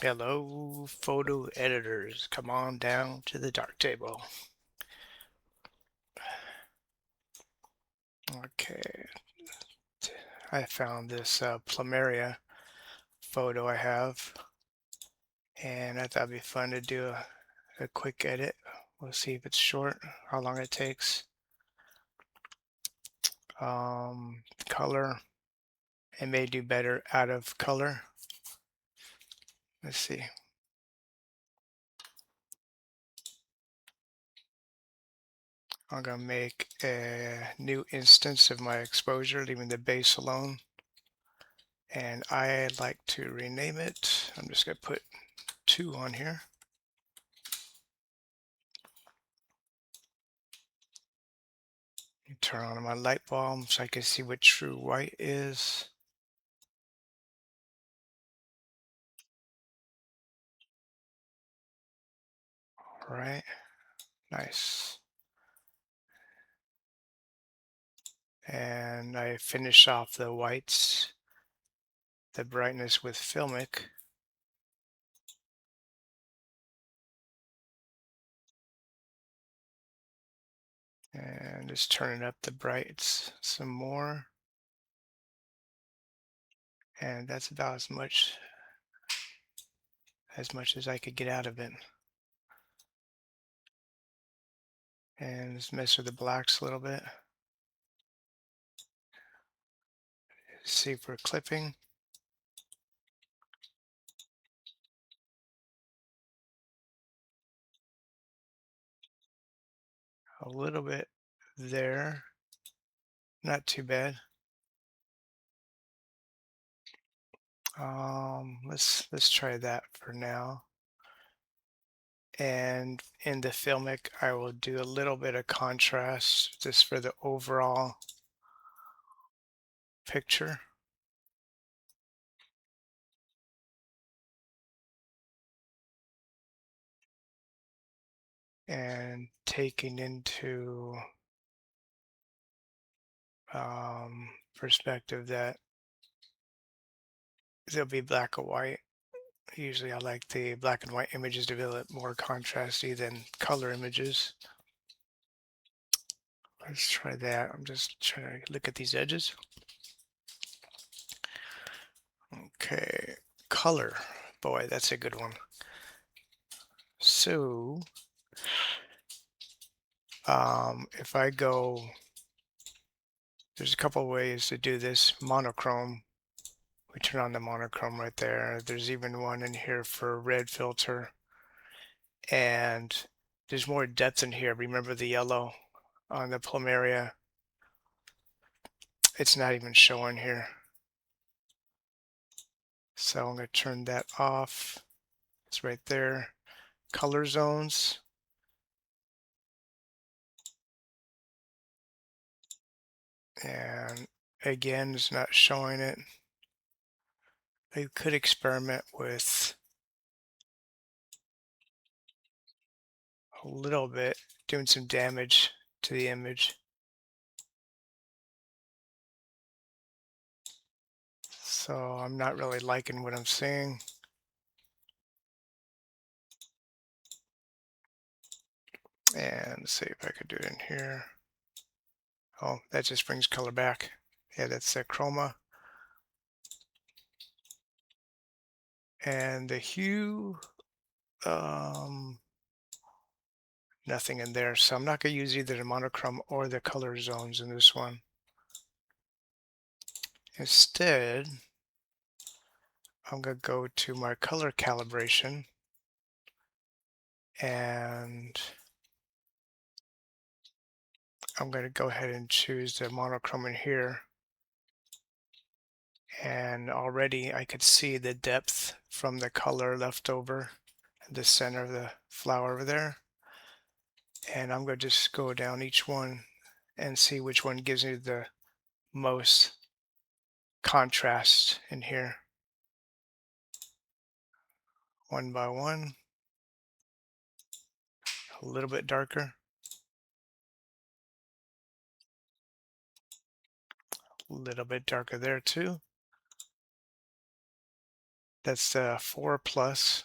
Hello, photo editors. Come on down to the Darktable. Okay, I found this plumeria photo I have, and I thought it'd be fun to do a quick edit. We'll see if it's short, how long it takes. Color, it may do better out of color. Let's see. I'm gonna make a new instance of my exposure, leaving the base alone. And I like to rename it. I'm just gonna put 2 on here. Turn on my light bulb so I can see what true white is. All right, nice. And I finish off the whites, the brightness with filmic. And just turning up the brights some more. And that's about as much as I could get out of it. And just mess with the blacks a little bit. See if we're clipping. A little bit there. Not too bad. Let's try that for now. And in the filmic, I will do a little bit of contrast just for the overall picture. And taking into perspective that there'll be black and white. Usually I like the black and white images to be a little more contrasty than color images. Let's try that. I'm just trying to look at these edges. Okay, color. Boy, that's a good one. So, if I go, there's a couple of ways to do this. Monochrome, we turn on the monochrome right there. There's even one in here for red filter. And there's more depth in here. Remember the yellow on the plumeria? It's not even showing here. So I'm going to turn that off. It's right there. Color zones. And again, it's not showing it. I could experiment with a little bit, doing some damage to the image. So I'm not really liking what I'm seeing. And see if I could do it in here. Oh, that just brings color back. Yeah, that's the chroma. And the hue, um, nothing in there. So I'm not going to use either the monochrome or the color zones in this one. Instead, I'm going to go to my color calibration, and I'm going to go ahead and choose the monochrome in here. And already I could see the depth from the color left over in the center of the flower over there. And I'm going to just go down each one and see which one gives me the most contrast in here. One by one, a little bit darker, a little bit darker there too. That's the 4 plus.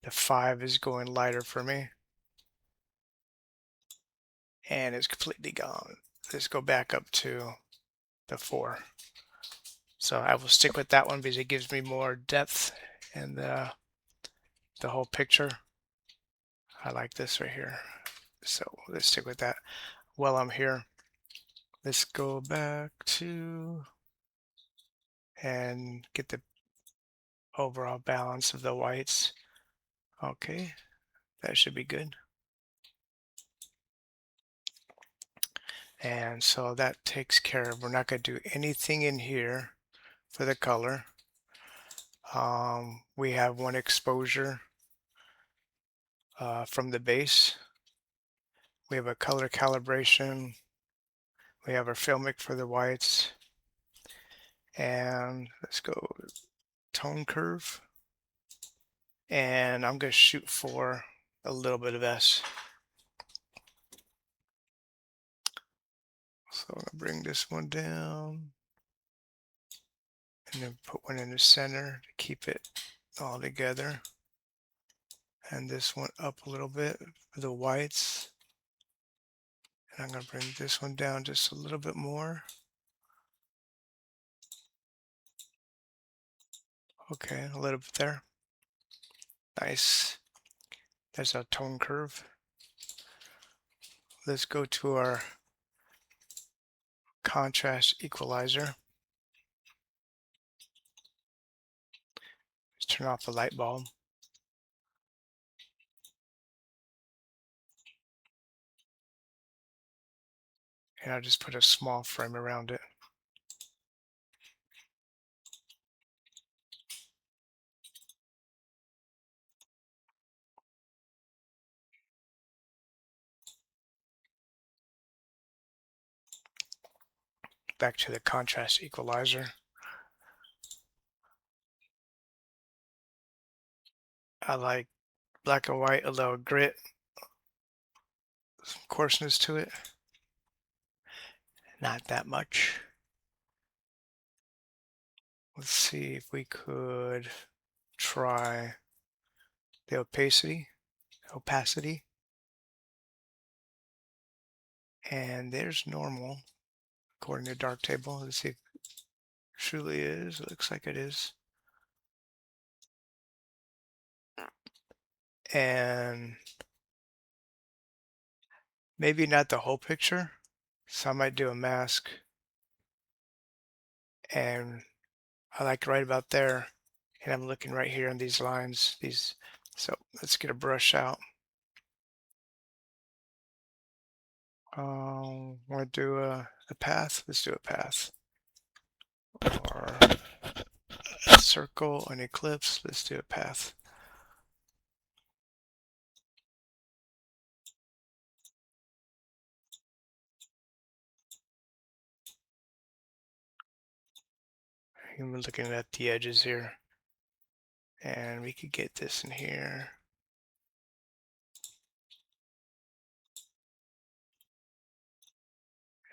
The 5 is going lighter for me, and it's completely gone. Let's go back up to the 4. So I will stick with that one because it gives me more depth in the whole picture. I like this right here. So let's stick with that. While I'm here, let's go back to and get the overall balance of the whites. Okay, that should be good. And so that takes care of, we're not going to do anything in here for the color. We have one exposure from the base. We have a color calibration. We have our filmic for the whites. And let's go tone curve. And I'm going to shoot for a little bit of S. So I'm going to bring this one down and then put one in the center to keep it all together. And this one up a little bit for the whites. And I'm going to bring this one down just a little bit more. Okay, a little bit there. Nice. There's our tone curve. Let's go to our contrast equalizer. Let's turn off the light bulb. And I'll just put a small frame around it. Back to the contrast equalizer. I like black and white, a little grit, some coarseness to it. Not that much. Let's see if we could try the opacity. And there's normal, according to Darktable. Let's see if it truly is. It looks like it is. And maybe not the whole picture. So I might do a mask. And I like right about there. And I'm looking right here on these lines. So let's get a brush out. Want to do a path? Let's do a path. Or a circle, an ellipse. Let's do a path. I'm looking at the edges here. And we could get this in here.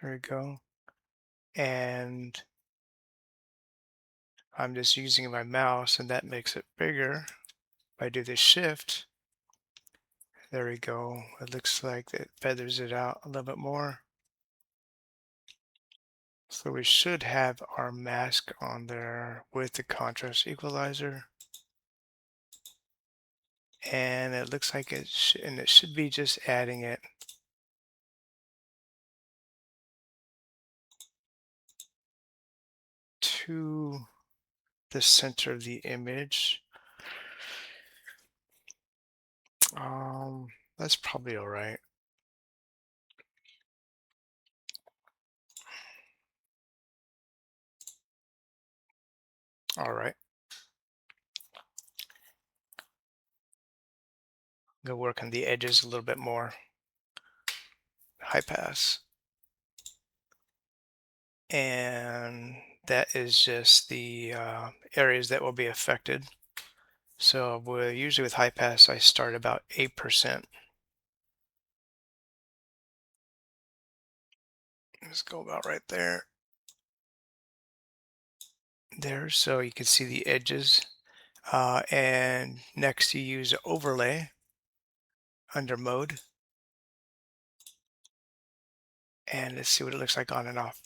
There we go. And I'm just using my mouse and that makes it bigger. If I do the shift, there we go. It looks like it feathers it out a little bit more. So we should have our mask on there with the contrast equalizer. And it looks like it should be just adding it to the center of the image. That's probably all right. All right. I'm gonna work on the edges a little bit more. High pass. And that is just the areas that will be affected. So usually with high pass, I start about 8%. Let's go about right there. there so you can see the edges. And next you use overlay under mode, and let's see what it looks like on and off.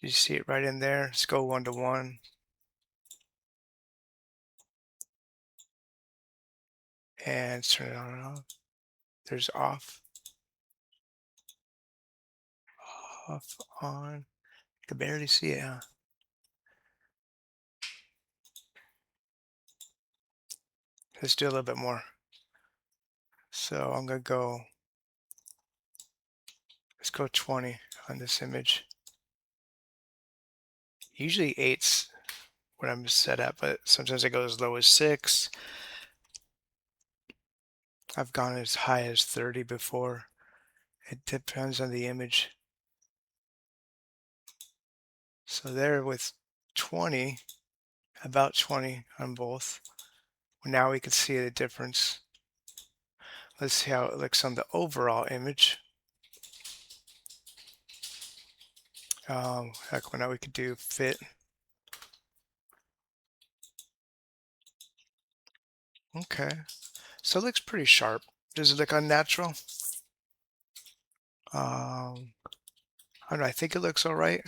You see it right in there. Let's go 1 to 1 and turn it on and off. There's off, off, on. You can barely see it, huh? Let's do a little bit more. So I'm gonna go, let's go 20 on this image. Usually 8's what I'm set at, but sometimes I go as low as 6. I've gone as high as 30 before. It depends on the image. So there with 20, about 20 on both. Now we can see the difference. Let's see how it looks on the overall image. Heck, well, now we could do fit. Okay, so it looks pretty sharp. Does it look unnatural? I don't know, I think it looks all right.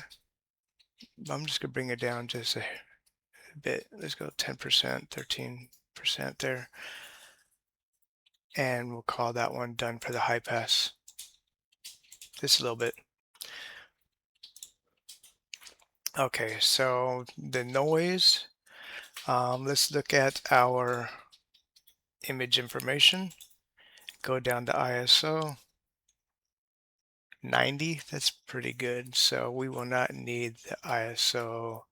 I'm just gonna bring it down just a bit. Let's go 10%, 13% there. And we'll call that one done for the high pass. Just a little bit. Okay, so the noise, let's look at our image information. Go down to ISO 90. That's pretty good. So we will not need the ISO,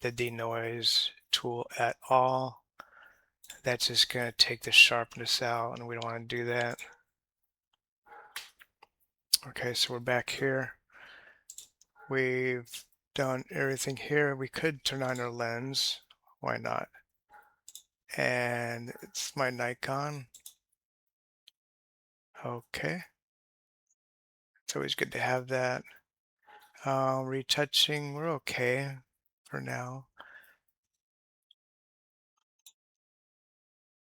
the denoise tool at all. That's just going to take the sharpness out, and we don't want to do that. Okay, so we're back here. We've done everything here. We could turn on our lens. Why not? And it's my Nikon. Okay. It's always good to have that. Retouching, we're okay for now.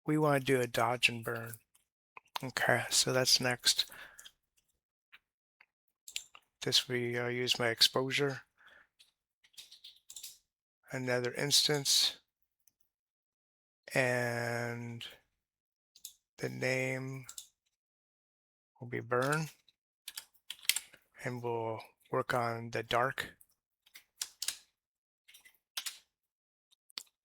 We want to do a dodge and burn. Okay, so that's next. This we use my exposure. Another instance. And the name will be burn. And we'll work on the dark.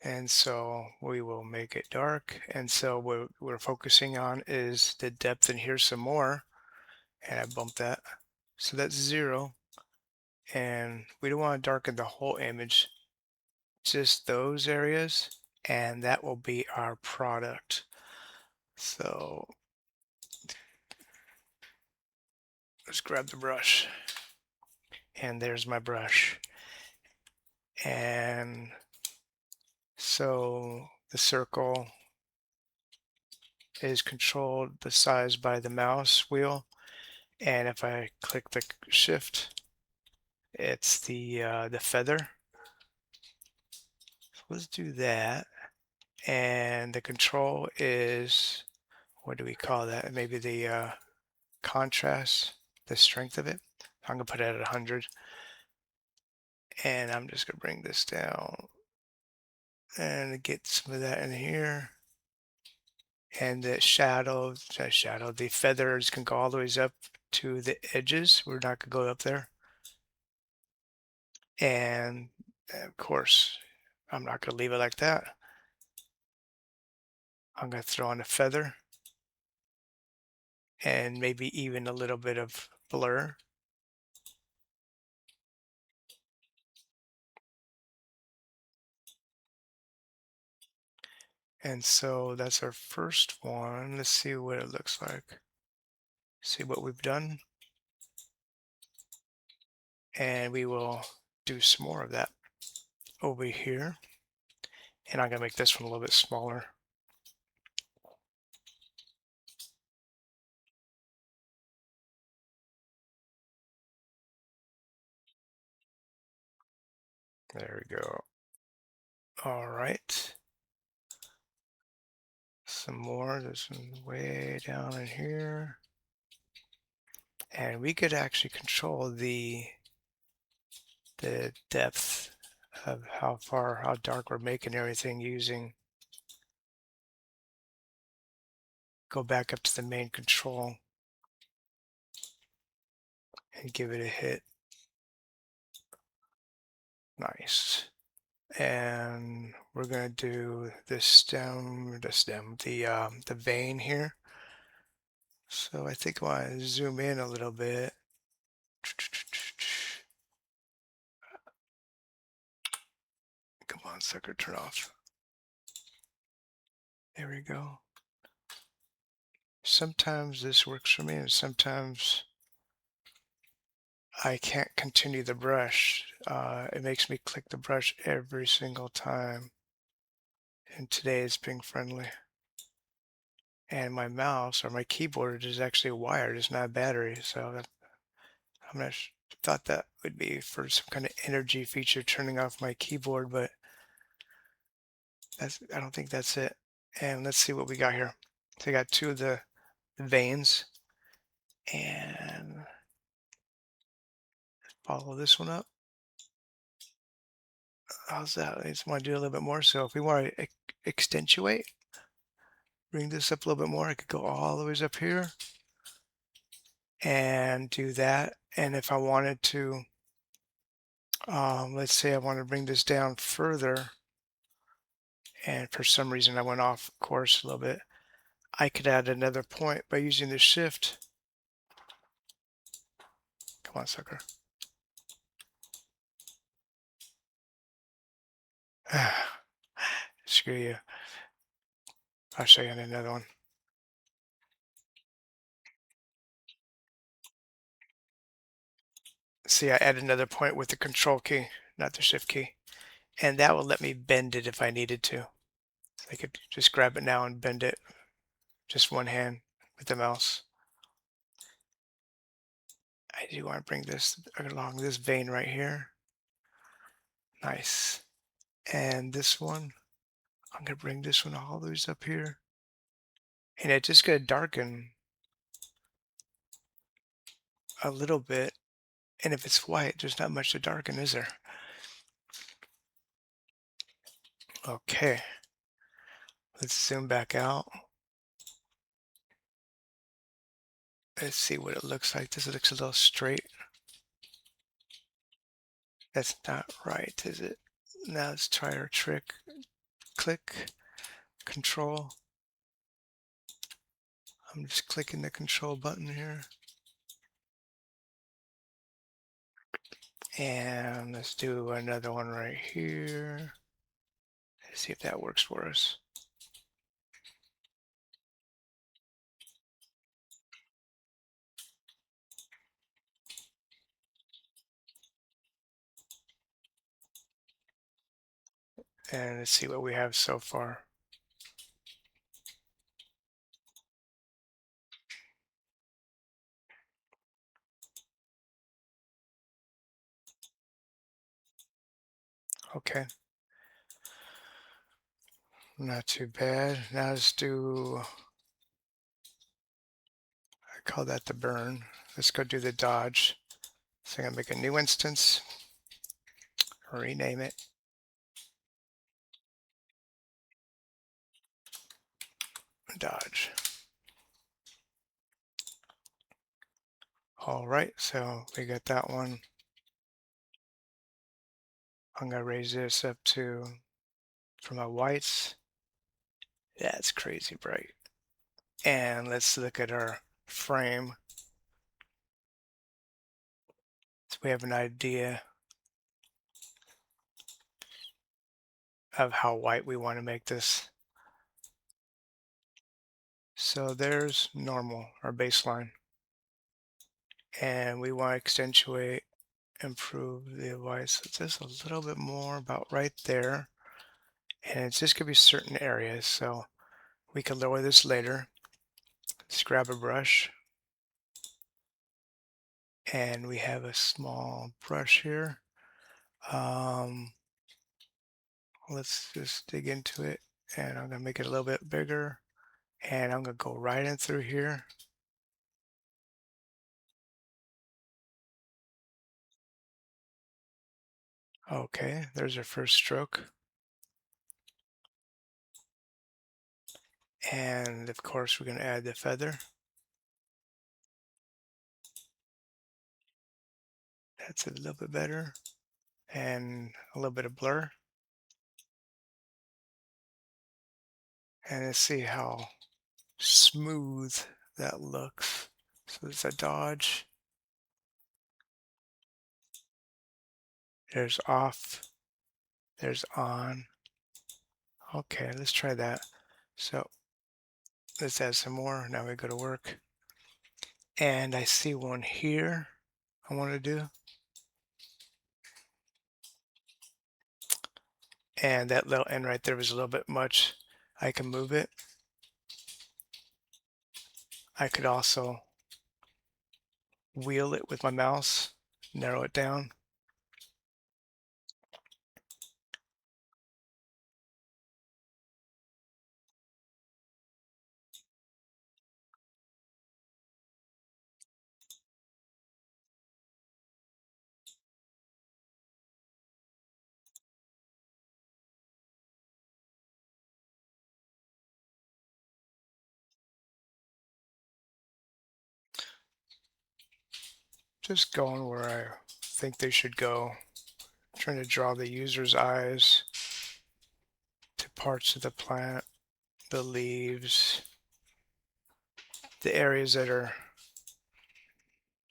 And so we will make it dark. And so what we're focusing on is the depth, and here's some more. And I bumped that. So that's 0. And we don't want to darken the whole image, just those areas. And that will be our product. So let's grab the brush. And there's my brush. And so the circle is controlled the size by the mouse wheel. And if I click the shift, it's the feather. So let's do that. And the control is, what do we call that? Maybe the contrast, the strength of it. I'm gonna put it at 100. And I'm just gonna bring this down and get some of that in here. And the the feathers can go all the way up to the edges. We're not gonna go up there. And of course, I'm not gonna leave it like that. I'm gonna throw on a feather and maybe even a little bit of blur. And so that's our first one. Let's see what it looks like. See what we've done. And we will do some more of that over here. And I'm gonna make this one a little bit smaller. There we go. All right. Some more. There's some way down in here. And we could actually control the depth of how dark we're making everything using. Go back up to the main control and give it a hit. Nice. And we're gonna do the vein here. So I think I want to zoom in a little bit. Come on, sucker, turn off. There we go. Sometimes this works for me, and sometimes I can't continue the brush. It makes me click the brush every single time. And today it's being friendly. And my mouse or my keyboard is actually wired. It's not a battery. So I'm not thought that would be for some kind of energy feature turning off my keyboard, but I don't think that's it. And let's see what we got here. So I got two of the veins and follow this one up. How's that? I just want to do a little bit more. So if we want to extentuate, bring this up a little bit more, I could go all the way up here and do that. And if I wanted to, let's say I want to bring this down further, and for some reason I went off course a little bit, I could add another point by using the shift. Come on, sucker. Screw you. I'll show you on another one. See, I add another point with the control key, not the shift key. And that will let me bend it if I needed to. So I could just grab it now and bend it, just one hand with the mouse. I do want to bring this along this vein right here. Nice. And this one, I'm going to bring this one all the way up here. And it's just going to darken a little bit. And if it's white, there's not much to darken, is there? Okay. Let's zoom back out. Let's see what it looks like. This looks a little straight. That's not right, is it? Now let's try our trick. Click, control. I'm just clicking the control button here. And let's do another one right here. Let's see if that works for us. And let's see what we have so far. Okay. Not too bad. Now let's do, I call that the burn. Let's go do the dodge. So I'm gonna make a new instance, rename it. Dodge. All right, so we got that one. I'm gonna raise this up to, for my whites. Yeah, it's crazy bright. And let's look at our frame. So we have an idea of how white we want to make this. So there's normal, our baseline. And we want to accentuate, improve the whites. So just a little bit more about right there. And it's just going to be certain areas. So we can lower this later. Let's grab a brush. And we have a small brush here. let's just dig into it, and I'm gonna make it a little bit bigger, and I'm gonna go right in through here. Okay, there's our first stroke. And of course, we're going to add the feather. That's a little bit better. And a little bit of blur. And let's see how smooth that looks. So it's a dodge. There's off. There's on. Okay, let's try that. So let's add some more. Now we go to work. And I see one here I want to do. And that little end right there was a little bit much. I can move it. I could also wheel it with my mouse, narrow it down. Just going where I think they should go. Trying to draw the user's eyes to parts of the plant, the leaves, the areas that are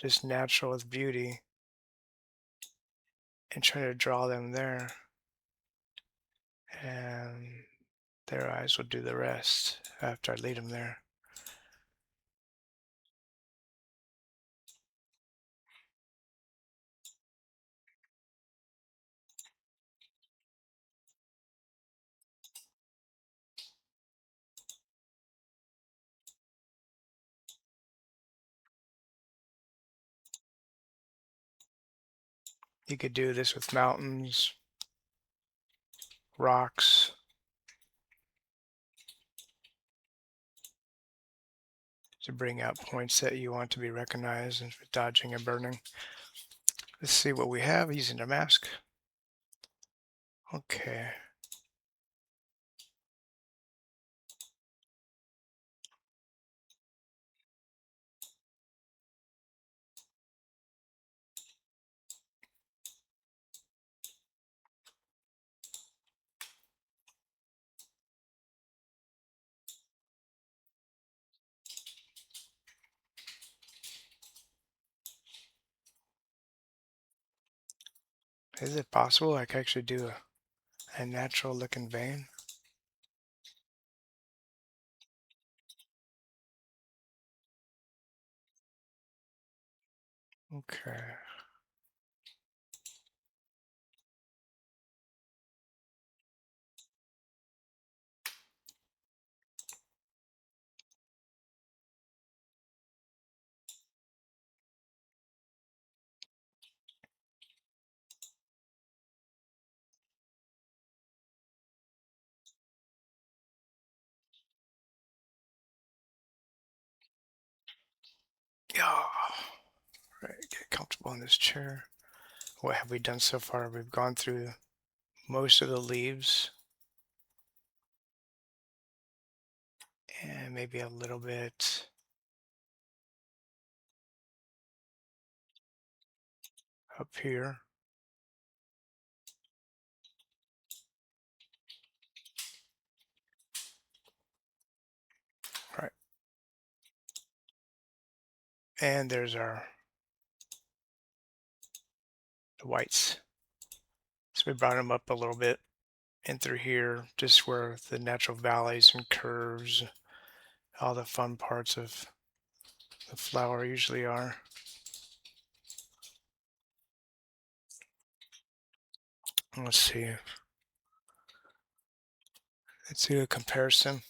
just natural with beauty, and trying to draw them there. And their eyes will do the rest after I lead them there. You could do this with mountains, rocks, to bring out points that you want to be recognized and for dodging and burning. Let's see what we have using the mask. Okay. Is it possible I could actually do a natural looking vein? Okay. Yeah. Right. Get comfortable in this chair. What have we done so far? We've gone through most of the leaves and maybe a little bit up here. Right. And there's our the whites. So we brought them up a little bit in through here, just where the natural valleys and curves, all the fun parts of the flower usually are. Let's see. Let's do a comparison.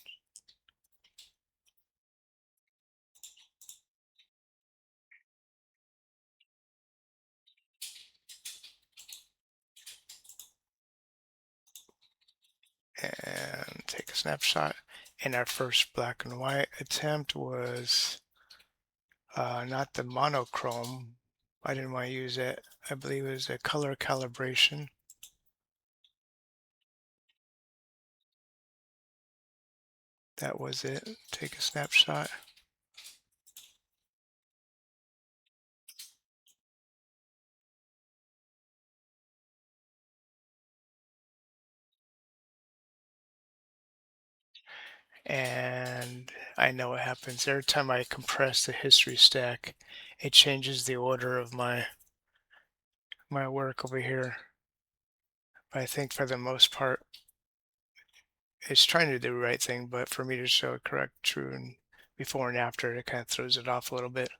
snapshot. And our first black and white attempt was not the monochrome. I didn't want to use it. I believe it was a color calibration. That was it. Take a snapshot. And I know what happens. Every time I compress the history stack, it changes the order of my work over here. But I think for the most part, it's trying to do the right thing, but for me to show it correct, true, and before and after, it kind of throws it off a little bit.